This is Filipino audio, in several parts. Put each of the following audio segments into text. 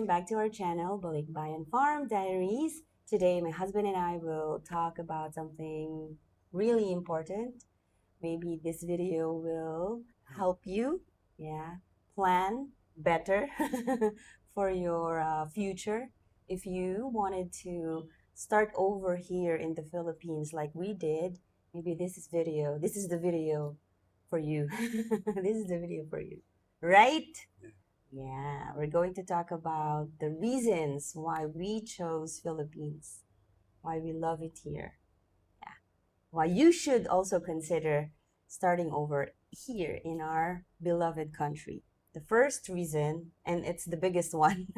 back to our channel, Balikbayan Farm Diaries. Today, my husband and I will talk about something really important. Maybe this video will help you, plan better for your future. If you wanted to start over here in the Philippines like we did, maybe this is the video for you. This is the video for you, right? Yeah, we're going to talk about the reasons why we chose Philippines, why we love it here. Yeah. Why you should also consider starting over here in our beloved country. The first reason, and it's the biggest one,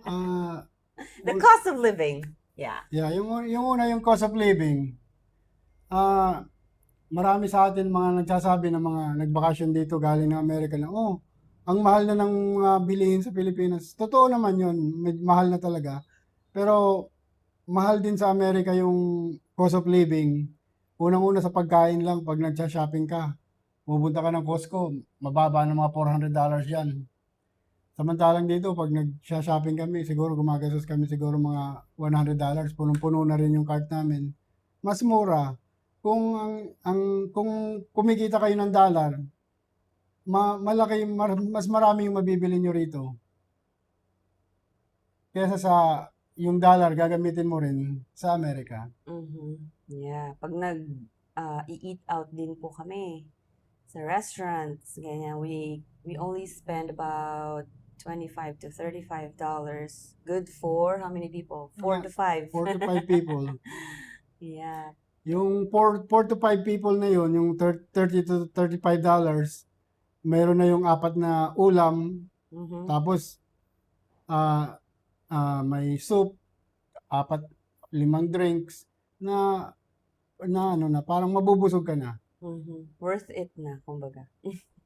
Ah, the cost of living. Yeah. yeah, yung una yung cost of living. Ah, marami sa atin mga nagsasabi ng mga nagbakasyon dito galing ng Amerika na, oh, ang mahal na ng mga bilihin sa Pilipinas. Totoo naman yun, mahal na talaga. Pero mahal din sa Amerika yung cost of living. Unang-una sa pagkain lang, pag nagsha-shopping ka, pupunta ka ng Costco, mababa ng mga $400 yan. Samantalang dito, pag nag-shopping kami, siguro gumagastos kami siguro mga $100, punong-puno na rin yung cart namin. Mas mura. Kung kumikita kayo ng dollar, malaki, mas marami yung mabibili nyo rito. Kesa sa yung dollar, gagamitin mo rin sa Amerika. Mm-hmm. Yeah. Pag i-eat out din po kami sa restaurants, ganyan, we only spend about $25 to $35. Good for how many people? 4 to 5. 4 to 5 people. Yeah. Yung 4 to 5 people na yun, yung $30 to $35, mayroon na yung 4 na ulam, Mm-hmm. tapos may soup, 5 drinks na parang mabubusog ka na. Mm-hmm. Worth it na, kumbaga.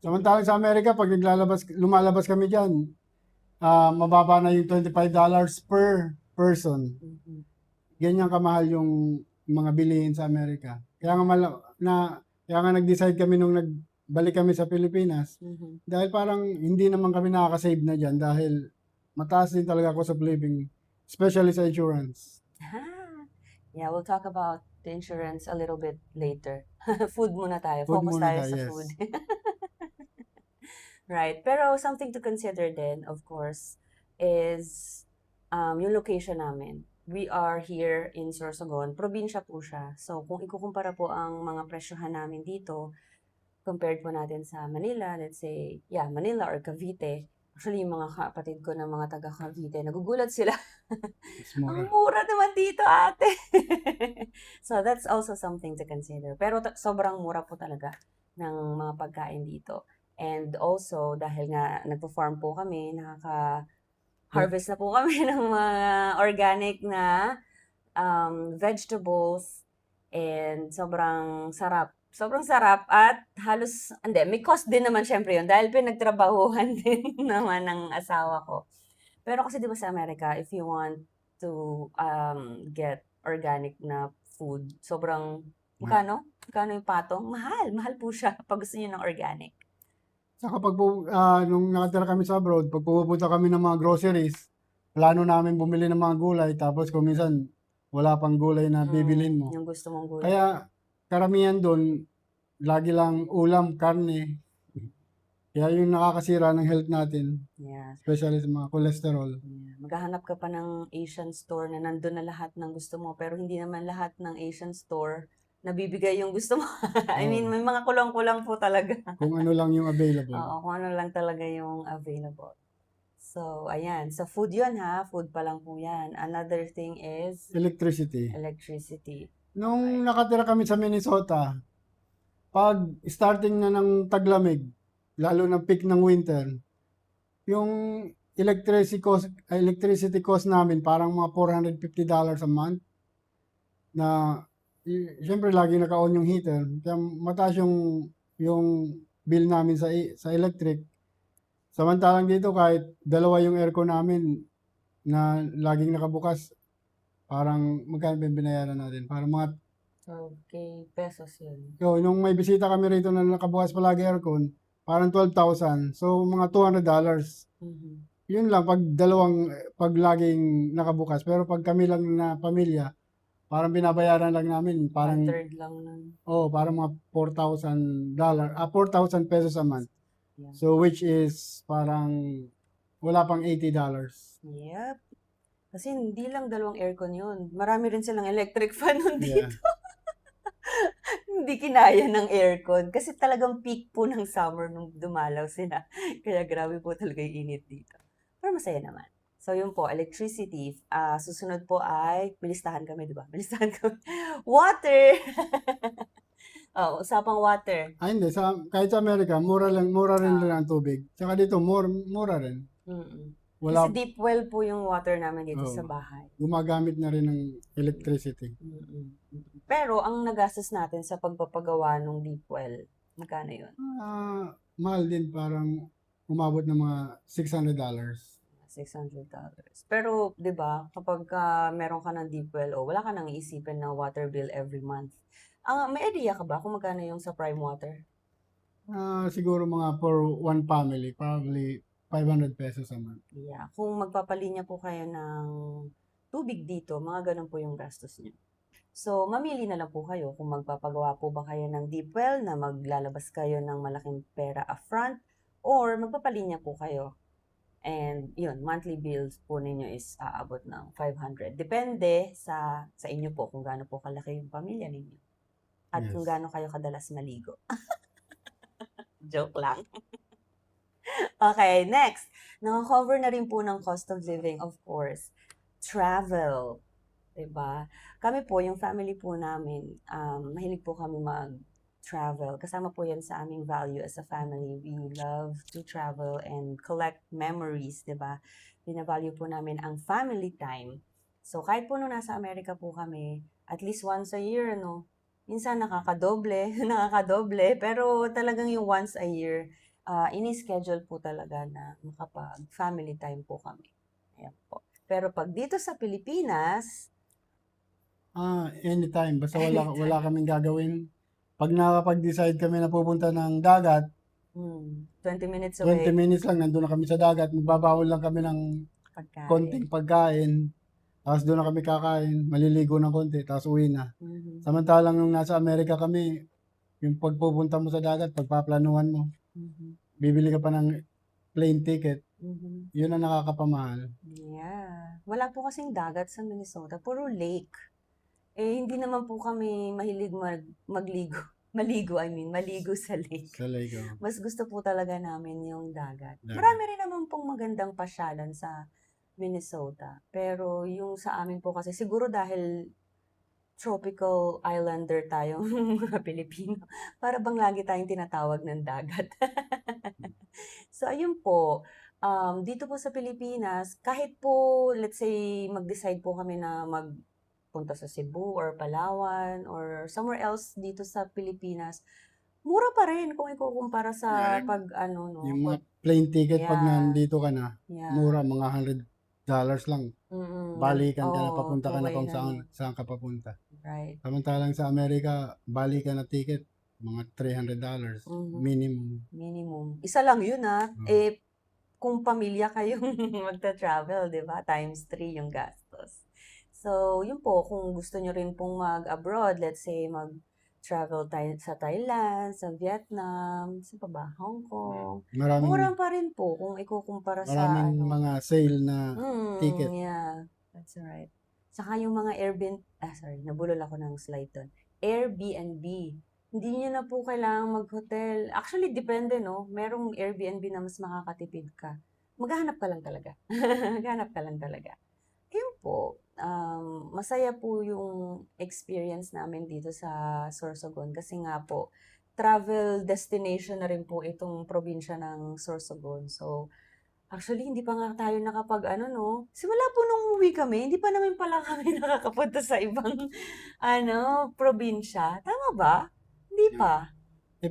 Samantalang sa Amerika, pag lumalabas kami dyan, mababa na yung $25 per person. Mm-hmm. Ganyan kamahal yung mga bilihin sa Amerika. Kaya nga nag-decide kami nung nagbalik kami sa Pilipinas, Mm-hmm. dahil parang hindi naman kami nakaka-save na dyan dahil mataas din talaga cost of living, especially sa insurance. Yeah, we'll talk about the insurance a little bit later. Food muna tayo. Food Focus muna tayo tayo, sa yes. food. Right. Pero something to consider din, of course, is yung location namin. We are here in Sorsogon. Probinsya po siya. So, kung ikukumpara po ang mga presyohan namin dito, compared po natin sa Manila, let's say, Manila or Cavite. Actually, yung mga kapatid ko na mga taga Cavite, nagugulat sila. Ang mura naman dito, ate. So, that's also something to consider. Pero sobrang mura po talaga ng mga pagkain dito. And also, dahil nga nagpo-farm po kami, nakaka-harvest na po kami ng mga organic na vegetables. And sobrang sarap. Sobrang sarap at halos, may cost din naman syempre yun dahil pinagtrabahuhan din naman ng asawa ko. Pero kasi di ba sa Amerika, if you want to get organic na food, sobrang, magkano? Magkano yung patong? Mahal. Mahal po siya pag gusto niyo ng organic. Saka nung nakatira kami sa abroad, pag pupunta kami ng mga groceries, plano namin bumili ng mga gulay, tapos kung minsan wala pang gulay na bibilin mo. Yung gusto mong gulay. Kaya karamihan doon, lagi lang ulam, karne. Kaya yung nakakasira ng health natin, Yeah. especially sa mga cholesterol. Yeah. Maghahanap ka pa ng Asian store na nandun na lahat ng gusto mo, pero hindi naman lahat ng Asian store nabibigay yung gusto mo. I mean, may mga kulang-kulang po talaga. Kung ano lang yung available. Oo, kung ano lang talaga yung available. So, ayan. So, food yun ha. Food pa lang po yan. Another thing is Electricity. Right. Nung nakatira kami sa Minnesota, pag starting na ng taglamig, lalo na peak ng winter, yung electricity cost namin parang mga $450 a month na siyempre lagi naka-on yung heater. Kaya mataas yung bill namin sa electric. Samantalang dito kahit dalawa yung aircon namin na laging nakabukas, parang magkano binayaran natin? Parang mga 12K pesos yun. nung may bisita kami rito na nakabukas palagi aircon, parang 12,000. So mga $200. Mm-hmm. Yun lang, pag laging nakabukas. Pero pag kami lang na pamilya, parang binabayaran lang namin, parang, 1/3 lang nun. parang mga $4,000 a month. Yeah. So, which is parang wala pang $80. Yep. Kasi hindi lang 2 aircon yun. Marami rin silang electric fan nun Yeah. dito. Hindi kinaya ng aircon. Kasi talagang peak po ng summer nung dumalaw sila. Kaya grabe po talaga yung init dito. Pero masaya naman. So yun po, electricity. Susunod po ay, bilistahan kami, di ba? Bilistahan kami. Water! Usapang water. Hindi. Kahit sa Amerika, mura rin Ah. ang tubig. Tsaka dito, mura rin. Mm-mm. Wala, Kasi deep well po yung water namin dito sa oh, bahay. gumagamit na rin ng electricity. Mm-mm. Pero ang nagastos natin sa pagpapagawa ng deep well, magkano yun? Mahal din, parang umabot ng mga $600. $600. Pero, di ba, kapag meron ka ng deep well, wala ka nang iisipin na water bill every month. May idea ka ba kung magkano yung sa prime water? Siguro mga for one family, probably ₱500 a month. Yeah. Kung magpapalinya po kayo ng tubig dito, mga ganun po yung gastos niyo. So, mamili na lang po kayo kung magpapagawa po ba kayo ng deep well na maglalabas kayo ng malaking pera upfront or magpapalinya po kayo. And yun, monthly bills po ninyo is aabot ng 500. Depende sa inyo po kung gaano po kalaki yung pamilya ninyo. At kung Yes. gaano kayo kadalas maligo. Joke lang. Okay, next. Naka-cover na rin po ng cost of living, of course. Travel. Diba? Kami po, yung family po namin, mahilig po kami mag-travel. Kasama po yan sa aming value as a family. We love to travel and collect memories, diba? Binavalue po namin ang family time. So, kahit po nung nasa Amerika po kami, at least once a year, no? Minsan nakakadoble, pero talagang yung once a year, ini-schedule po talaga na makapag-family time po kami. Ayan po. Pero pag dito sa Pilipinas, Anytime. Basta wala kaming gagawin. Pag nakapag-decide kami na pupunta ng dagat, 20 minutes 20 away, minutes lang, nandun na kami sa dagat. Magbabawal lang kami ng pagkain. konting pagkain. Tapos doon na kami kakain, maliligo ng konti, tapos uwi na. Mhm. Samantalang nung nasa Amerika kami, yung pagpupunta mo sa dagat, pagpaplanuhan mo, Mhm. bibili ka pa ng plane ticket, Mhm. yun ang nakakapamahal. Yeah. Wala po kasing dagat sa Minnesota, puro lake. Hindi naman po kami mahilig magligo. Maligo sa lake. Sa lake, oh. Mas gusto po talaga namin yung dagat. Dagat. Marami rin naman pong magandang pasyalan sa Minnesota. Pero yung sa amin po kasi, siguro dahil tropical islander tayo mga Pilipino, para bang lagi tayong tinatawag ng dagat. So, ayun po. Dito po sa Pilipinas, kahit po, let's say, mag-decide po kami na magpunta sa Cebu or Palawan or somewhere else dito sa Pilipinas, mura pa rin kung ikukumpara sa Yeah, no? yung mga plane ticket pag Yeah. nandito ka na, Yeah. mura, mga $100 lang. Balikan ka na, papunta ka na tuloy kung na, no? saan ka papunta. Right. Samantalang sa Amerika, balikan na ticket, mga $300 minimum. Minimum. Isa lang yun, Oh. kung pamilya kayong magta-travel, di ba? Times 3 yung gastos. So, yun po, kung gusto nyo rin pong mag-abroad, let's say mag-travel sa Thailand, sa Vietnam, sa pa ba? Hong Kong. Mura pa rin po kung ikukumpara sa Maraming mga sale na ticket. Yeah, that's right. Saka yung mga nabulol ako ng slide doon. Airbnb. Hindi nyo na po kailangang mag-hotel. Actually, depende, no? Merong Airbnb na mas makakatipid ka. Maghahanap ka lang talaga. Maghahanap ka lang talaga. Yun po. Masaya po yung experience namin dito sa Sorsogon kasi nga po, travel destination na rin po itong probinsya ng Sorsogon. So, actually, hindi pa nga tayo simula po nung umuwi kami, hindi pa naman pala kami nakakapunta sa ibang, probinsya. Tama ba? Hindi pa.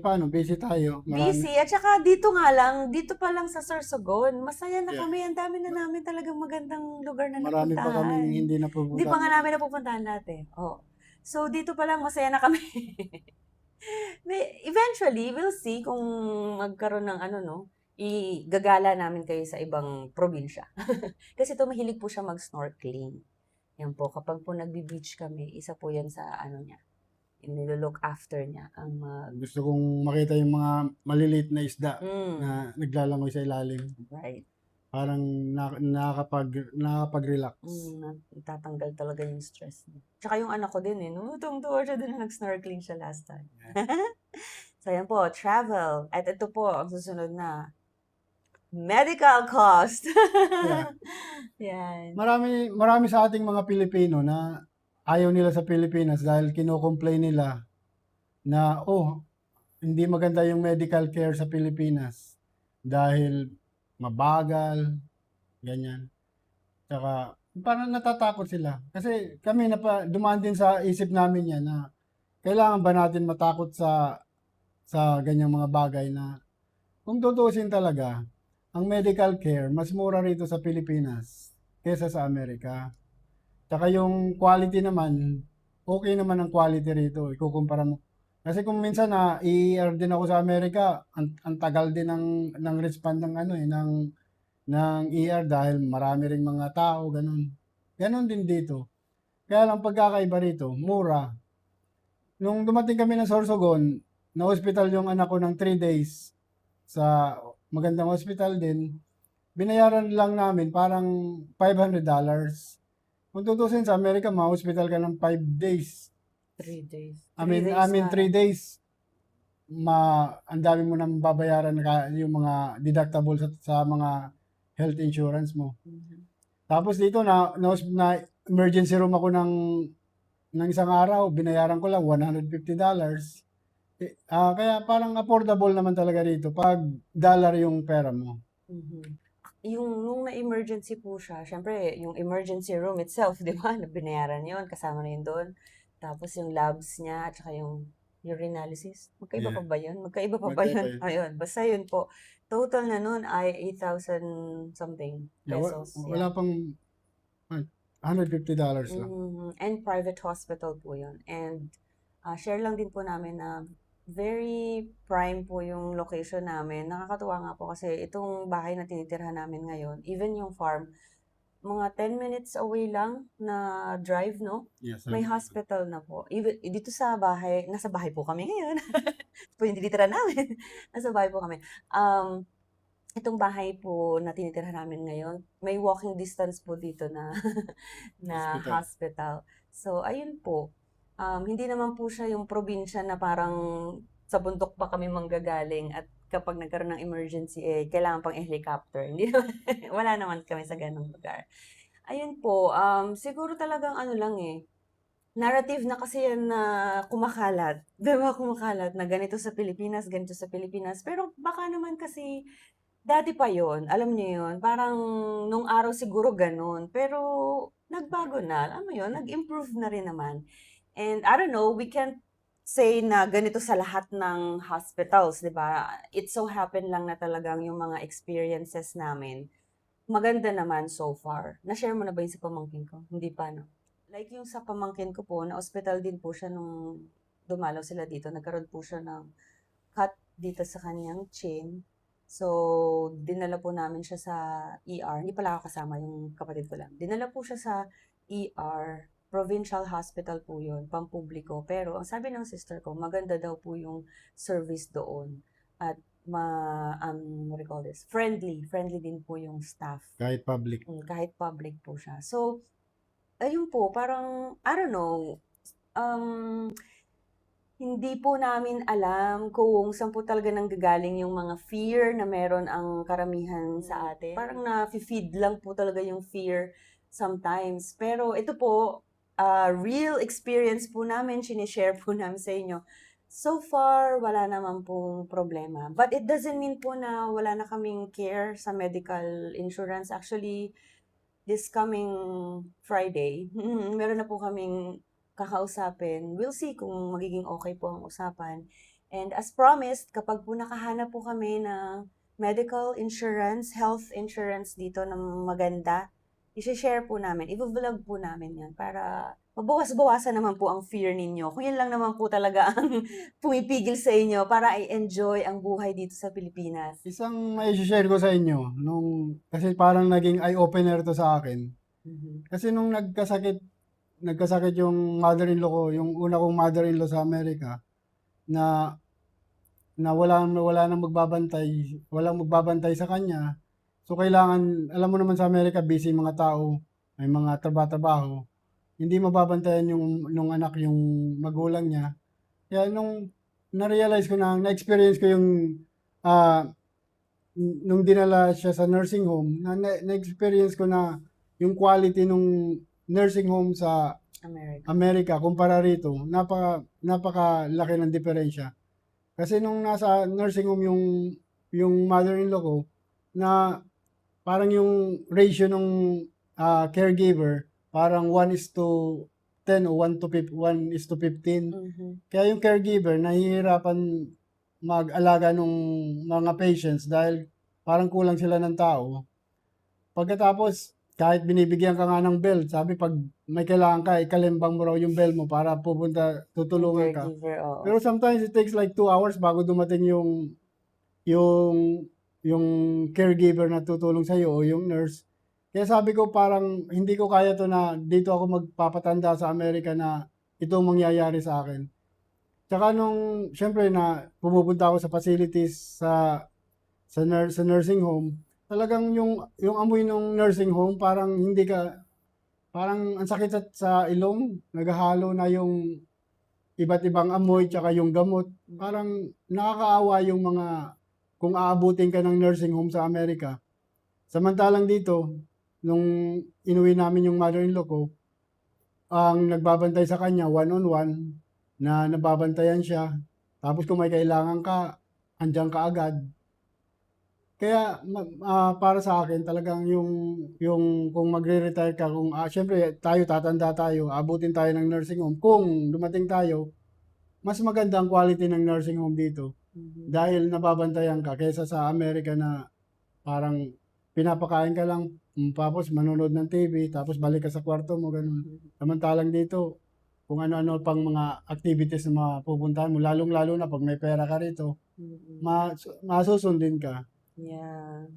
Paano? Busy tayo. Busy. At saka dito pa lang sa Sorsogon, masaya na Yeah. kami. Ang dami na namin talagang magandang lugar na Marami pa napuntahan. kaming hindi Hindi napupuntahan. pa nga namin napupuntahan natin. So, dito pa lang masaya na kami. Eventually, we'll see kung magkaroon ng igagala namin kayo sa ibang probinsya. Kasi ito mahilig po siya mag-snorkeling. Yan po, kapag po nagbi-beach kami, isa po yan sa ano niya, nilo-look after niya ang Gusto kong makita yung mga maliliit na isda mm, na naglalangoy sa ilalim. right. Parang nakakapag-relax. Natatanggal talaga yung stress niya. Tsaka yung anak ko din tuwang-tuwa siya din na nag-snorkeling siya last time. So, yan po, travel. At ito po, ang susunod na, medical cost. Yeah. Yan. Marami sa ating mga Pilipino na ayaw nila sa Pilipinas dahil kino-complain nila na, hindi maganda yung medical care sa Pilipinas dahil mabagal, ganyan. Tsaka parang natatakot sila. Kasi kami dumaan din sa isip namin yan na kailangan ba natin matakot sa ganyang mga bagay na kung tutuusin talaga, ang medical care mas mura rito sa Pilipinas kaysa sa Amerika. Tsaka yung quality naman, okay naman ang quality rito. Ikukumpara mo. Kasi kung minsan na ER din ako sa Amerika, ang tagal din ng respond ng ER dahil marami ring mga tao, ganun. Ganun din dito. Kaya lang pagkakaiba rito, mura. Nung dumating kami ng Sorsogon, na hospital yung anak ko ng 3 days sa magandang hospital din, binayaran lang namin parang $500. Kung tutusin sa Amerika, ma-hospital ka ng 5 days. 3 days. I mean 3 days. Ang dami mo nang babayaran yung mga deductible sa mga health insurance mo. Tapos dito na emergency room ako ng isang araw, binayaran ko lang $150. Kaya parang affordable naman talaga rito pag dollar yung pera mo. Nung na-emergency po siya, syempre, yung emergency room itself, di ba, binayaran yun, kasama na yun doon. Tapos yung labs niya, at saka yung urinalysis. Magkaiba pa ba yun? Magkaiba pa ba yun? Ayun, basta yun po. Total na nun ay 8,000 something pesos. Wala pang $150 lang. And private hospital po yun. And share lang din po namin na very prime po yung location namin. Nakakatuwa nga po kasi itong bahay na tinitirhan namin ngayon, even yung farm, mga 10 minutes away lang na drive, no? Yes, May hospital na po. Even, dito sa bahay, nasa bahay po kami ngayon. Po yung tinitira namin. Nasa bahay po kami. Itong bahay po na tinitirhan namin ngayon, may walking distance po dito na na hospital. So, ayun po. Hindi naman po siya yung probinsya na parang sa bundok pa kami manggagaling at kapag nagkaroon ng emergency, kailangan pang helicopter. Hindi naman, wala naman kami sa ganung lugar. Ayun po, siguro talagang ano lang narrative na kasi yan na kumakalat. Diba kumakalat na ganito sa Pilipinas, ganito sa Pilipinas. Pero baka naman kasi dati pa yon, alam niyo yun, parang nung araw siguro ganun. Pero nagbago na, alam mo yun, nag-improve na rin naman. And I don't know, we can't say na ganito sa lahat ng hospitals, di ba? It so happen lang na talagang yung mga experiences namin, maganda naman so far. Na-share mo na ba yung sa pamangkin ko? Hindi pa, no? Like yung sa pamangkin ko po, na-hospital din po siya nung dumalaw sila dito. Nagkaroon po siya ng cut dito sa kanyang chin. So, dinala po namin siya sa ER. Hindi pala ako kasama, yung kapatid ko lang. Dinala po siya sa ER. Provincial hospital po yun, pampubliko. Pero ang sabi ng sister ko, maganda daw po yung service doon. At what do you call this? Friendly din po yung staff. Kahit public. Kahit public po siya. So, ayun po, parang, I don't know, hindi po namin alam kung saan po talaga nanggagaling yung mga fear na meron ang karamihan sa atin. Parang na-feed lang po talaga yung fear sometimes. Pero ito po, real experience po namin, sinishare po namin sa inyo. So far, wala naman pong problema. But it doesn't mean po na wala na kaming care sa medical insurance. Actually, this coming Friday, meron na po kaming kakausapin. We'll see kung magiging okay po ang usapan. And as promised, kapag po nakahanap po kami ng medical insurance, health insurance dito na maganda, i-share po namin, i-vlog po namin yan para mabawas-bawasan naman po ang fear ninyo. Kung yun lang naman po talaga ang pumipigil sa inyo para i-enjoy ang buhay dito sa Pilipinas. Isang mai-share ko sa inyo, kasi parang naging eye-opener to sa akin. Mhm. Kasi nung nagkasakit yung mother-in-law ko, yung una kong mother-in-law sa Amerika, na wala nang walang magbabantay sa kanya. So kailangan, alam mo naman sa Amerika, busy mga tao, may mga trabaho. Hindi mababantayan nung anak yung magulang niya. Kaya nung na-realize ko na-experience ko yung ah, nung dinala siya sa nursing home, na-experience ko na yung quality nung nursing home sa America. Amerika kumpara rito, napakalaki ng diferensya. Kasi nung nasa nursing home yung mother-in-law ko, na parang yung ratio nung caregiver, parang 1:10 o 1:15. Mhm. Kaya yung caregiver nahihirapan mag-alaga nung mga patients dahil parang kulang sila ng tao. Pagkatapos, kahit binibigyan ka nga ng bell, sabi pag may kailangan ka, ikalimbang mo raw yung bell mo para Yung tutulungan ka. caregiver, oo. Pero sometimes it takes like 2 hours bago dumating yung yung caregiver na tutulong sa'yo o yung nurse. Kaya sabi ko parang hindi ko kaya to na dito ako magpapatanda sa Amerika na ito ang mangyayari sa akin. Tsaka nung siyempre na pumupunta ako sa facilities sa nursing home, talagang yung amoy ng nursing home parang ang sakit sa ilong, naghahalo na yung iba't ibang amoy tsaka yung gamot. Parang nakakaawa yung kung aabutin ka ng nursing home sa Amerika. Samantalang dito, nung inuwi namin yung mother-in-law ko, ang nagbabantay sa kanya one-on-one na nababantayan siya. Tapos kung may kailangan ka, andiyan ka agad. Kaya para sa akin talagang yung kung magre-retire ka, kung siyempre tayo tatanda tayo, abutin tayo ng nursing home. Kung dumating tayo, mas maganda ang quality ng nursing home dito Mhm. dahil nababantayan ka kaysa sa Amerika na parang pinapakain ka lang, tapos manonood ng TV, tapos balik ka sa kwarto mo, ganun. Samantalang dito, kung ano-ano pang mga activities na mapupuntahan mo, lalong-lalo na pag may pera ka rito, Mhm. masusundin ka. Yeah.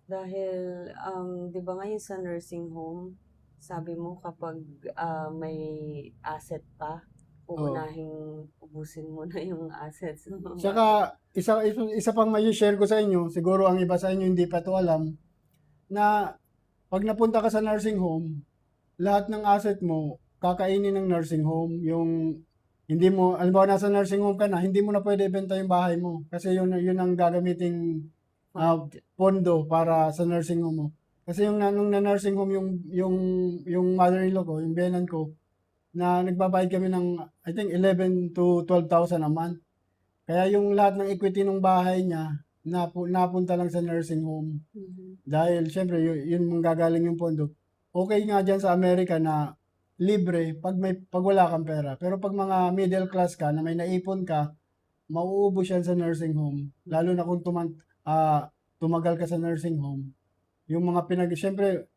Dahil, 'di ba ngayon sa nursing home, sabi mo kapag may asset pa, Oo. uunahing ubusin mo na yung assets mo. Tsaka isa pang mai-share ko sa inyo, siguro ang iba sa inyo hindi pa 'to alam, na 'pag napunta ka sa nursing home, lahat ng asset mo kakainin ng nursing home. Yung hindi mo halimbawa nasa nursing home ka na, hindi mo na puwede ibenta yung bahay mo kasi yun ang gagamiting Fund. pondo para sa nursing home mo. Kasi nung na-nursing home yung mother-in-law ko, yung biyenan ko, na nagbabayad kami ng I think 11 to 12,000 a month. Kaya yung lahat ng equity ng bahay niya napunta lang sa nursing home. Mhm. Dahil siyempre yun manggagaling yung pondo. Okay nga diyan sa Amerika na libre pag wala kang pera. Pero pag mga middle class ka na may naipon ka, mauubos yan sa nursing home. Lalo na kung tumagal ka sa nursing home. Yung mga siyempre,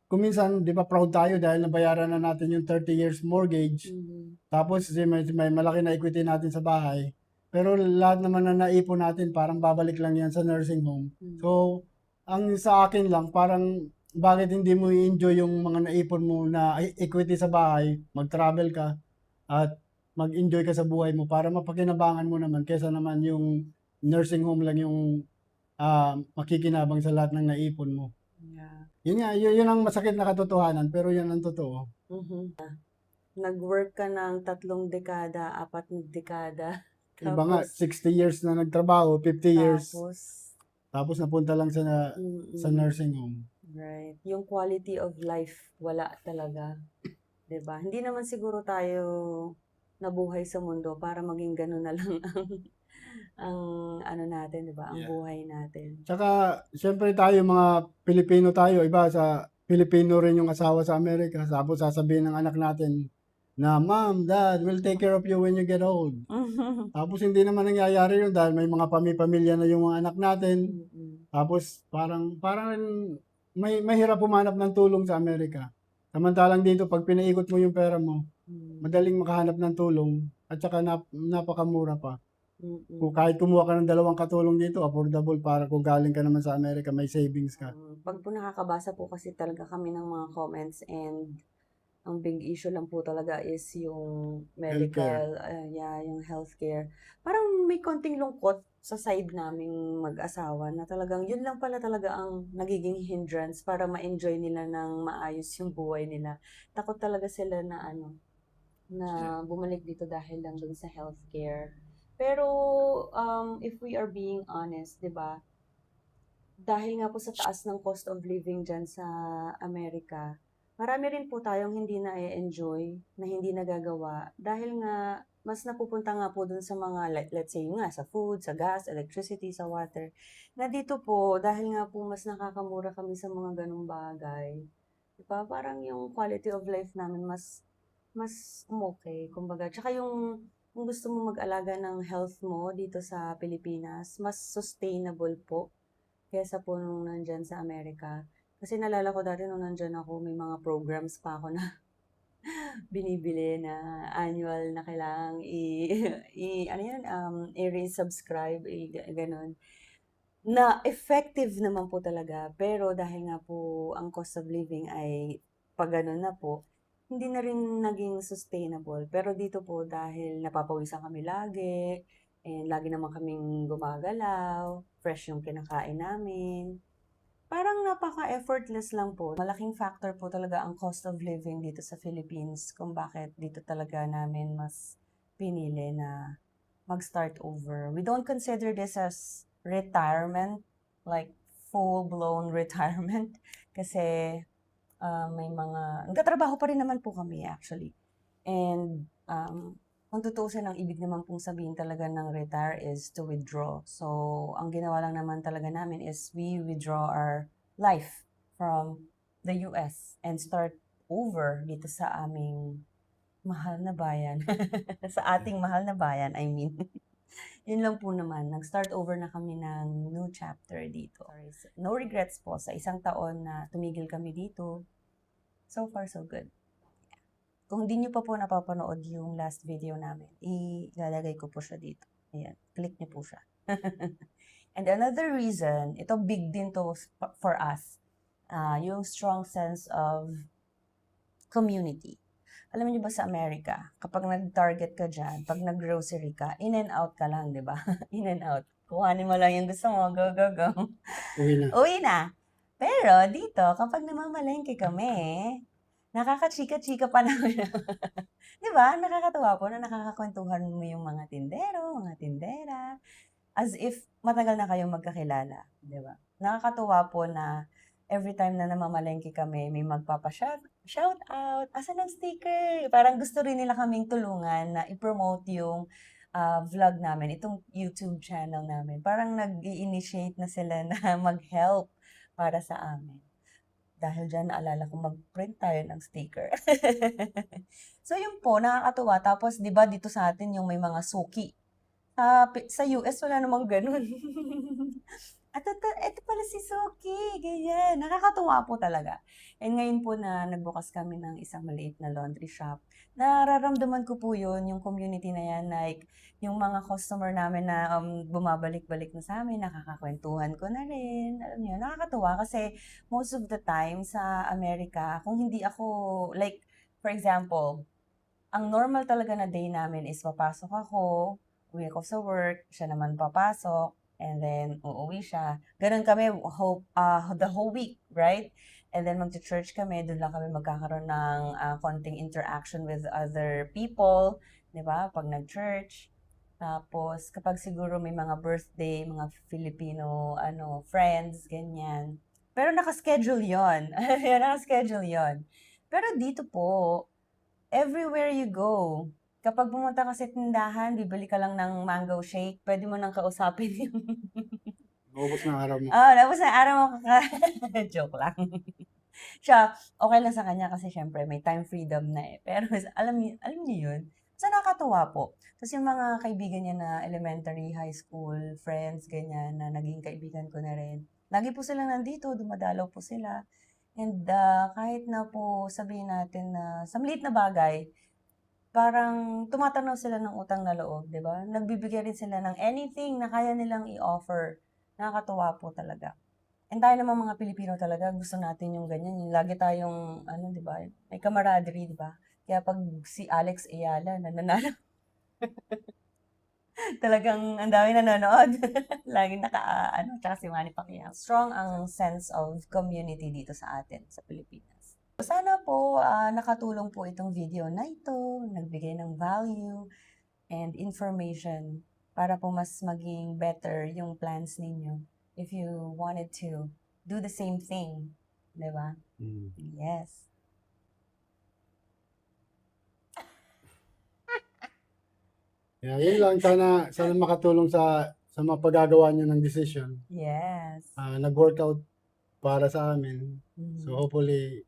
kung minsan, di ba proud tayo dahil nabayaran na natin yung 30 years mortgage. Mhm. Tapos may malaki na equity natin sa bahay. Pero lahat naman na naipon natin, parang babalik lang yan sa nursing home. Mhm. So, ang sa akin lang, parang bakit hindi mo i-enjoy yung mga naipon mo na equity sa bahay, mag-travel ka, at mag-enjoy ka sa buhay mo para mapakinabangan mo naman kesa naman yung nursing home lang yung makikinabang sa lahat ng naipon mo. Yeah. Yun ang masakit na katotohanan pero yan ang totoo. Mhm. Nag-work ka ng 3 dekada, 4 na dekada, Iba nga, tapos 60 years na nagtrabaho, 50 years, tapos tapos napunta lang sa mm. nursing home. Right. Yung quality of life, wala talaga. 'Di ba? Hindi naman siguro tayo nabuhay sa mundo para maging gano'n na lang ang ano natin, 'di ba, ang Yeah. buhay natin. Tsaka siyempre tayo mga Pilipino tayo, iba sa Pilipino rin yung asawa sa Amerika, tapos sasabihin ng anak natin na, "Mom, Dad, we'll take care of you when you get old." Tapos hindi naman nangyayari yun dahil may mga pamilya na yung mga anak natin. Mm. Tapos parang mahirap humanap ng tulong sa Amerika. Samantalang dito 'pag pinaikot mo yung pera mo, Hmm, madaling makahanap ng tulong at saka napakamura pa. Kung mm. kahit kumuha ka ng dalawang katulong dito, affordable para kung galing ka naman sa Amerika may savings ka. 'Pag po nakakabasa po kasi talaga kami ng mga comments and ang big issue lang po talaga is yung Healthcare. medical, yeah, yung healthcare. Parang may konting lungkot sa side naming mag-asawa na talagang yun lang pala talaga ang nagiging hindrance para ma-enjoy nila ng maayos yung buhay nila. Takot talaga sila na ano, na bumalik dito dahil lang dun sa healthcare. Pero, if we are being honest, 'di ba, dahil nga po sa taas ng cost of living diyan sa Amerika, marami rin po tayong hindi na-e-enjoy, na hindi nagagawa dahil nga mas napupunta nga po dun sa mga let's say nga sa food, sa gas, electricity, sa water, na dito po dahil nga po mas nakakamura kami sa mga gano'ng bagay, 'di ba, parang yung quality of life namin mas umokey kumbaga. Tsaka yung kung gusto mo mag-alaga ng health mo dito sa Pilipinas, mas sustainable po kaysa po nung nandiyan sa Amerika. Kasi naalala ko dati nung nandiyan ako may mga programs pa ako na binibili na annual na kailangang ano yun, i-resubscribe, gano'n. Na effective naman po talaga, pero dahil nga po ang cost of living ay pa-gano'n na po, hindi na rin naging sustainable. Pero dito po dahil napapawisan kami lagi, and lagi naman kaming gumagalaw, fresh yung kinakain namin. Parang napaka-effortless lang po. Malaking factor po talaga ang cost of living dito sa Philippines kung bakit dito talaga namin mas pinili na mag-start over. We don't consider this as retirement, like full-blown retirement, kasi may mga, nagtatrabaho pa rin naman po kami actually. And kung tutuusin, ang ibig naman pong sabihin talaga ng retire is to withdraw. So, ang ginawa lang naman talaga namin is we withdraw our life from the US and start over dito sa aming mahal na bayan. Sa ating mahal na bayan, I mean. Yun lang po naman, nag-start over na kami ng new chapter dito. No regrets po sa isang taon na tumigil kami dito. So far, so good. Kung hindi nyo pa po napapanood yung last video namin, ilalagay ko po siya dito. Ayan, click nyo po siya. And another reason, ito big din to for us, yung strong sense of community. Alam niyo ba sa Amerika, kapag nag-target ka dyan, pag nag-grocery ka, in and out ka lang, di ba? In and out. Kuhanin mo lang yung gusto mo, go, go, go. Uwi na. Uwi na. Pero dito, kapag namamalengke kami, nakakachika-chika pa namin. Di ba? Nakakatuwa po na nakakakwentuhan mo yung mga tindero, mga tindera, as if matagal na kayong magkakilala, di ba? Nakakatuwa po na every time na namamalengke kami, may shout out, asan ang sticker? Parang gusto rin nila kaming tulungan na i-promote yung vlog namin, itong YouTube channel namin. Parang nag-i-initiate na sila na mag-help para sa amin. Dahil dyan, naalala ko mag-print tayo ng sticker. So yun po, nakakatuwa. Tapos, di ba dito sa atin yung may mga suki. Sa US, wala namang ganun. At ito pala si Suki, ganyan. Nakakatuwa po talaga. And ngayon po na nagbukas kami ng isang maliit na laundry shop, nararamdaman ko po yun, yung community na yan, like, yung mga customer namin na bumabalik-balik na sa amin, nakakakwentuhan ko na rin. Alam niyo, nakakatuwa kasi most of the time sa Amerika, kung hindi ako, like, for example, ang normal talaga na day namin is papasok ako, uwi ako sa work, siya naman papasok, and then uuwi siya. Ganun kami the whole week, right? And then magcha-church kami, doon lang kami magkakaroon ng konting interaction with other people, di ba? Pag nag-church. Tapos, kapag siguro may mga birthday, mga Filipino, friends, ganyan. Pero naka-schedule yon. Naka-schedule yon. Pero dito po, everywhere you go, kapag pumunta ka sa tindahan, bibili ka lang ng mango shake, pwede mo nang kausapin yung Maubos na araw mo. tapos na araw mo joke lang. Siya, okay lang sa kanya kasi siyempre may time freedom na eh. Pero alam niyo yun? So nakakatuwa po. Tapos yung mga kaibigan niya na elementary, high school, friends, ganyan, na naging kaibigan ko na rin. Lagi po sila nandito, dumadalaw po sila. And kahit na po sabihin natin na sa maliit na bagay, parang tumatanaw sila ng utang na loob, di ba? Nagbibigay rin sila ng anything na kaya nilang i-offer. Nakakatuwa po talaga. And tayo naman mga Pilipino talaga, gusto natin yung ganyan. Yung lagi tayong, ano, di ba? May camaraderie, di ba? Kaya pag si Alex Ayala nananalo, talagang ang dami nanonood. Laging ano, tsaka si Manny Pacquiao. Strong ang sense of community dito sa atin, sa Pilipinas. Sana po nakatulong po itong video na ito, nagbigay ng value and information para po mas maging better yung plans ninyo if you wanted to do the same thing. Diba? Yes. Yeah, yun lang. Sana makatulong sa mapagagawa nyo ng decision. Yes. Nag-workout para sa amin. Mhm. So hopefully,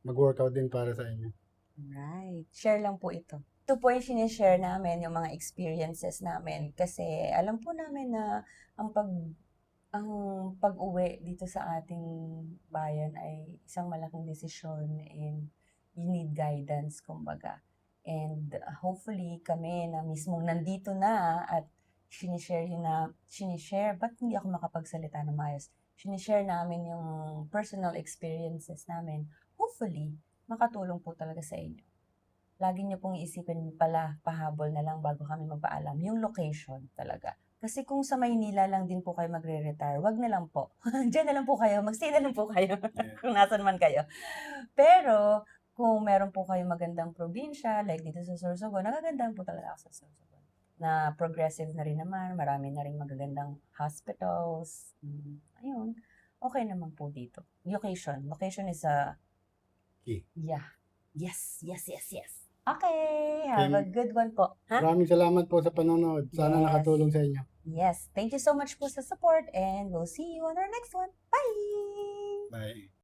mag-workout din para sa inyo. Right. Share lang po ito. Ito po yung sinishare namin, yung mga experiences namin. Kasi alam po namin na ang pag-uwi dito sa ating bayan ay isang malaking desisyon and you need guidance, kumbaga. And hopefully kami na mismong nandito na at ba't hindi ako makapagsalita ng maayos? Sinishare namin yung personal experiences namin. Hopefully, makatulong po talaga sa inyo. Lagi niyo pong iisipin pala, pahabol na lang bago kami magpaalam, yung location talaga. Kasi kung sa Maynila lang din po kayo magre-retire, wag na lang po. Diyan na lang po kayo, magstay na lang po kayo kung nasan man kayo. Pero kung meron po kayo magandang probinsya, like dito sa Sorsogon, nagagandahan po talaga ako sa Sorsogon. Na progressive na rin naman, marami na rin magagandang hospitals. Ayun, okay naman po dito. Location is a Key. Yeah. Yes. Okay, have a good one po. Ha? Maraming salamat po sa panonood. Sana Yes. nakatulong sa inyo. Yes, thank you so much po sa support and we'll see you on our next one. Bye! Bye.